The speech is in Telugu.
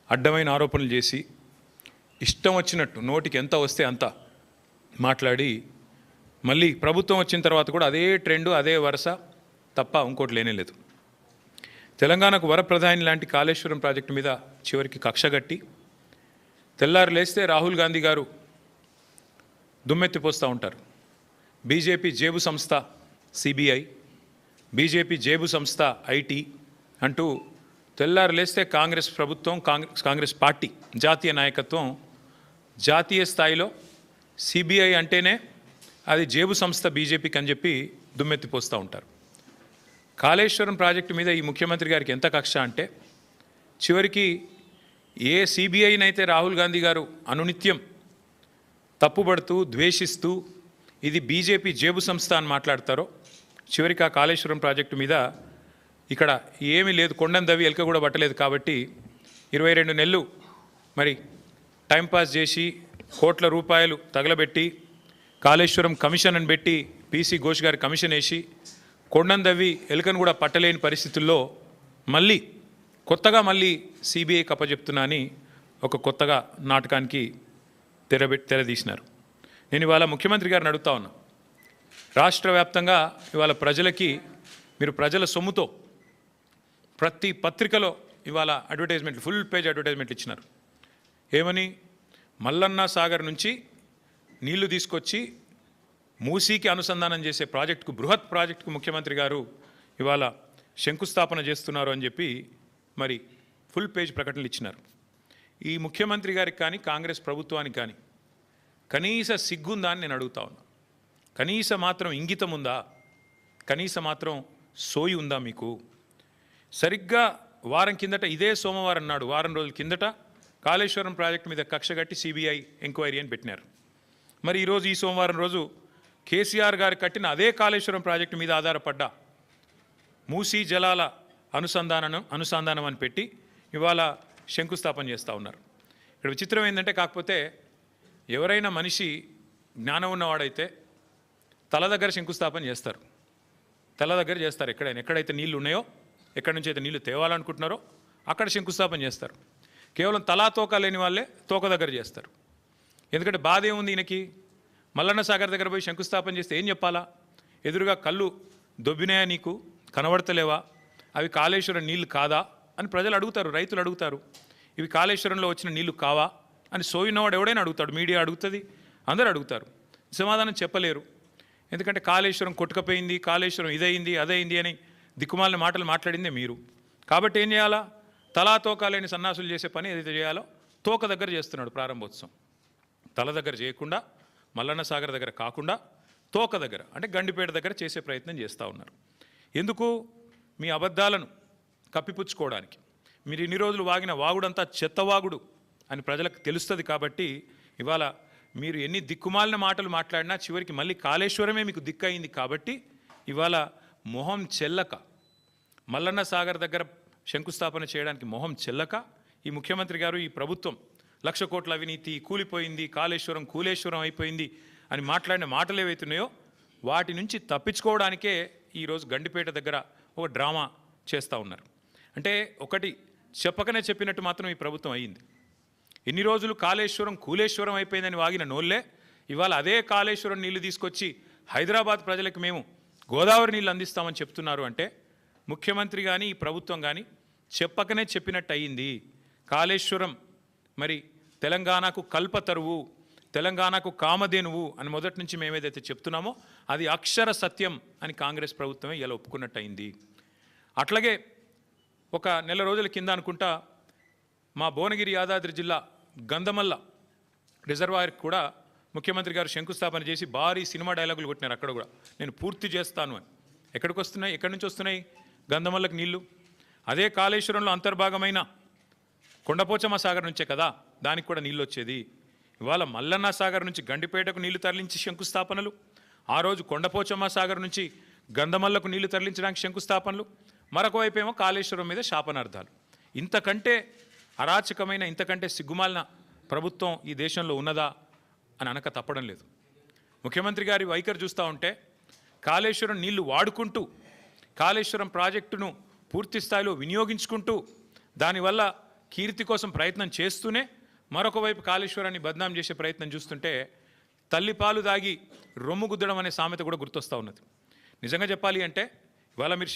అడ్డమైన ఆరోపణలు చేసి ఇష్టం వచ్చినట్టు నోటికి ఎంత వస్తే అంత మాట్లాడి మళ్ళీ ప్రభుత్వం వచ్చిన తర్వాత కూడా అదే ట్రెండు అదే వరుస తప్ప ఇంకోటి లేనేలేదు. తెలంగాణకు వరప్రధాని లాంటి కాళేశ్వరం ప్రాజెక్టు మీద చివరికి కక్షగట్టి తెల్లారు లేస్తే రాహుల్ గాంధీ గారు దుమ్మెత్తిపోస్తూ ఉంటారు. బీజేపీ జేబు సంస్థ సిబిఐ, బీజేపీ జేబు సంస్థ ఐటీ అంటూ తెల్లారు లేస్తే కాంగ్రెస్ ప్రభుత్వం, కాంగ్రెస్ పార్టీ జాతీయ నాయకత్వం జాతీయ స్థాయిలో సిబిఐ అంటేనే అది జేబు సంస్థ బీజేపీకి అని చెప్పి దుమ్మెత్తిపోస్తూ ఉంటారు. కాళేశ్వరం ప్రాజెక్టు మీద ఈ ముఖ్యమంత్రి గారికి ఎంత కక్ష అంటే చివరికి ఏ సిబిఐనైతే రాహుల్ గాంధీ గారు అనునిత్యం తప్పుబడుతూ ద్వేషిస్తూ ఇది బీజేపీ జేబు సంస్థ అని మాట్లాడతారో చివరికి ఆ కాళేశ్వరం ప్రాజెక్టు మీద ఇక్కడ ఏమీ లేదు, కొండను దవ్వి ఎలక కూడా పట్టలేదు కాబట్టి 22 నెలలు మరి టైంపాస్ చేసి కోట్ల రూపాయలు తగలబెట్టి కాళేశ్వరం కమిషన్ అని పెట్టి పీసీ ఘోష్ గారి కమిషన్ వేసి కొండను దవ్వి ఎలుకను కూడా పట్టలేని పరిస్థితుల్లో కొత్తగా మళ్ళీ సిబిఐ కప్పచెప్తున్నా అని ఒక కొత్తగా నాటకానికి తెరదీసినారు. నేను ఇవాళ ముఖ్యమంత్రి గారిని అడుగుతా ఉన్నా, రాష్ట్ర వ్యాప్తంగా ఇవాళ ప్రజలకి మీరు ప్రజల సొమ్ముతో ప్రతి పత్రికలో ఇవాళ అడ్వర్టైజ్మెంట్లు, ఫుల్ పేజ్ అడ్వర్టైజ్మెంట్లు ఇచ్చినారు. ఏమని? మల్లన్న సాగర్ నుంచి నీళ్లు తీసుకొచ్చి మూసీకి అనుసంధానం చేసే ప్రాజెక్టుకు, బృహత్ ప్రాజెక్టుకు ముఖ్యమంత్రి గారు ఇవాళ శంకుస్థాపన చేస్తున్నారు అని చెప్పి మరి ఫుల్ పేజ్ ప్రకటనలు ఇచ్చినారు. ఈ ముఖ్యమంత్రి గారికి కానీ కాంగ్రెస్ ప్రభుత్వానికి కానీ కనీస సిగ్గుందా అని నేను అడుగుతా ఉన్నా. కనీస మాత్రం ఇంగితం ఉందా? కనీస మాత్రం సోయి ఉందా మీకు? సరిగ్గా వారం కిందట, ఇదే సోమవారం నాడు, వారం రోజుల కిందట కాళేశ్వరం ప్రాజెక్టు మీద కక్షగట్టి సిబిఐ ఎంక్వైరీ అని పెట్టినారు. మరి ఈరోజు ఈ సోమవారం రోజు కేసీఆర్ గారు కట్టిన అదే కాళేశ్వరం ప్రాజెక్టు మీద ఆధారపడ్డ మూసీ జలాల అనుసంధానం అని పెట్టి ఇవాళ శంకుస్థాపన చేస్తూ ఉన్నారు. ఇక్కడ విచిత్రం ఏంటంటే, కాకపోతే ఎవరైనా మనిషి జ్ఞానం ఉన్నవాడైతే తల దగ్గర శంకుస్థాపన చేస్తారు, తల దగ్గర చేస్తారు. ఎక్కడైతే నీళ్లు ఉన్నాయో, ఎక్కడి నుంచి అయితే నీళ్లు తేవాలనుకుంటున్నారో అక్కడ శంకుస్థాపన చేస్తారు. కేవలం తలా తోక లేని వాళ్ళే తోక దగ్గర చేస్తారు. ఎందుకంటే బాధ ఏముంది ఈయనకి? మల్లన్న సాగర్ దగ్గర పోయి శంకుస్థాపన చేస్తే ఏం చెప్పాలా? ఎదురుగా కళ్ళు దొబ్బినాయా, నీకు కనబడతలేవా, అవి కాళేశ్వరం నీళ్లు కాదా అని ప్రజలు అడుగుతారు, రైతులు అడుగుతారు. ఇవి కాళేశ్వరంలో వచ్చిన నీళ్లు కావా అని సోయినవాడు ఎవడైనా అడుగుతాడు, మీడియా అడుగుతుంది, అందరూ అడుగుతారు. సమాధానం చెప్పలేరు. ఎందుకంటే కాళేశ్వరం కొట్టుకపోయింది, కాళేశ్వరం ఇదైంది అదైంది అని దిక్కుమాలిన మాటలు మాట్లాడిందే మీరు. కాబట్టి ఏం చేయాలా? తలా తోక లేని సన్నాసులు చేసే పని ఏదైతే చేయాలో తోక దగ్గర చేస్తున్నాడు ప్రారంభోత్సవం. తల దగ్గర చేయకుండా, మల్లన్న సాగర్ దగ్గర కాకుండా తోక దగ్గర అంటే గండిపేట దగ్గర చేసే ప్రయత్నం చేస్తూ ఉన్నారు. ఎందుకు? మీ అబద్ధాలను కప్పిపుచ్చుకోవడానికి. మీరు ఇన్ని రోజులు వాగిన వాగుడంతా చెత్తవాగుడు అని ప్రజలకు తెలుస్తుంది. కాబట్టి ఇవాళ మీరు ఎన్ని దిక్కుమాలిన మాటలు మాట్లాడినా చివరికి మళ్ళీ కాళేశ్వరమే మీకు దిక్కయింది. కాబట్టి ఇవాళ మొహం చెల్లక, మల్లన్న సాగర్ దగ్గర శంకుస్థాపన చేయడానికి మొహం చెల్లక ఈ ముఖ్యమంత్రి గారు, ఈ ప్రభుత్వం 1,00,000 కోట్ల అవినీతి, కూలిపోయింది, కాళేశ్వరం కూలేశ్వరం అయిపోయింది అని మాట్లాడిన మాటలు ఏవైతున్నాయో వాటి నుంచి తప్పించుకోవడానికే ఈరోజు గండిపేట దగ్గర ఒక డ్రామా చేస్తూ ఉన్నారు. అంటే ఒకటి చెప్పకనే చెప్పినట్టు మాత్రం ఈ ప్రభుత్వం అయ్యింది. ఎన్ని రోజులు కాళేశ్వరం కూలేశ్వరం అయిపోయిందని వాగిన నోళ్ళే ఇవాళ అదే కాళేశ్వరం నీళ్లు తీసుకొచ్చి హైదరాబాద్ ప్రజలకు మేము గోదావరి నీళ్ళు అందిస్తామని చెప్తున్నారు. అంటే ముఖ్యమంత్రి కానీ ఈ ప్రభుత్వం కానీ చెప్పకనే చెప్పినట్టు అయ్యింది. కాళేశ్వరం మరి తెలంగాణకు కల్పతరువు, తెలంగాణకు కామధేనువు అని మొదటి నుంచి మేమేదైతే చెప్తున్నామో అది అక్షర సత్యం అని కాంగ్రెస్ ప్రభుత్వమే ఇలా ఒప్పుకున్నట్టు అయింది. అట్లాగే ఒక నెల రోజుల కింద అనుకుంటా మా భువనగిరి యాదాద్రి జిల్లా గంధమల్ల రిజర్వాయర్కి కూడా ముఖ్యమంత్రి గారు శంకుస్థాపన చేసి భారీ సినిమా డైలాగులు కొట్టినారు. అక్కడ కూడా నేను పూర్తి చేస్తాను అని. ఎక్కడికి వస్తున్నాయి? ఎక్కడి నుంచి వస్తున్నాయి గంధమల్లకు నీళ్లు? అదే కాళేశ్వరంలో అంతర్భాగమైన కొండపోచమ్మ సాగర్ నుంచే కదా దానికి కూడా నీళ్ళు వచ్చేది. ఇవాళ మల్లన్న సాగర్ నుంచి గండిపేటకు నీళ్లు తరలించి శంకుస్థాపనలు, ఆ రోజు కొండపోచమ్మ సాగర్ నుంచి గంధమల్లకు నీళ్లు తరలించడానికి శంకుస్థాపనలు, మరొక వైపు ఏమో కాళేశ్వరం మీద శాపనార్థాలు. ఇంతకంటే అరాచకమైన, ఇంతకంటే సిగ్గుమాలిన ప్రభుత్వం ఈ దేశంలో ఉన్నదా అని అనక తప్పడం లేదు. ముఖ్యమంత్రి గారి వైఖరి చూస్తూ ఉంటే కాళేశ్వరం నీళ్లు వాడుకుంటూ, కాళేశ్వరం ప్రాజెక్టును పూర్తి స్థాయిలో వినియోగించుకుంటూ, దానివల్ల కీర్తి కోసం ప్రయత్నం చేస్తూనే మరొక వైపు కాళేశ్వరాన్ని బద్నాం చేసే ప్రయత్నం చూస్తుంటే తల్లిపాలు దాగి రొమ్ము గుద్దడం అనే సామెత కూడా గుర్తొస్తూ ఉన్నది. నిజంగా చెప్పాలి అంటే ఇవాళ మీరు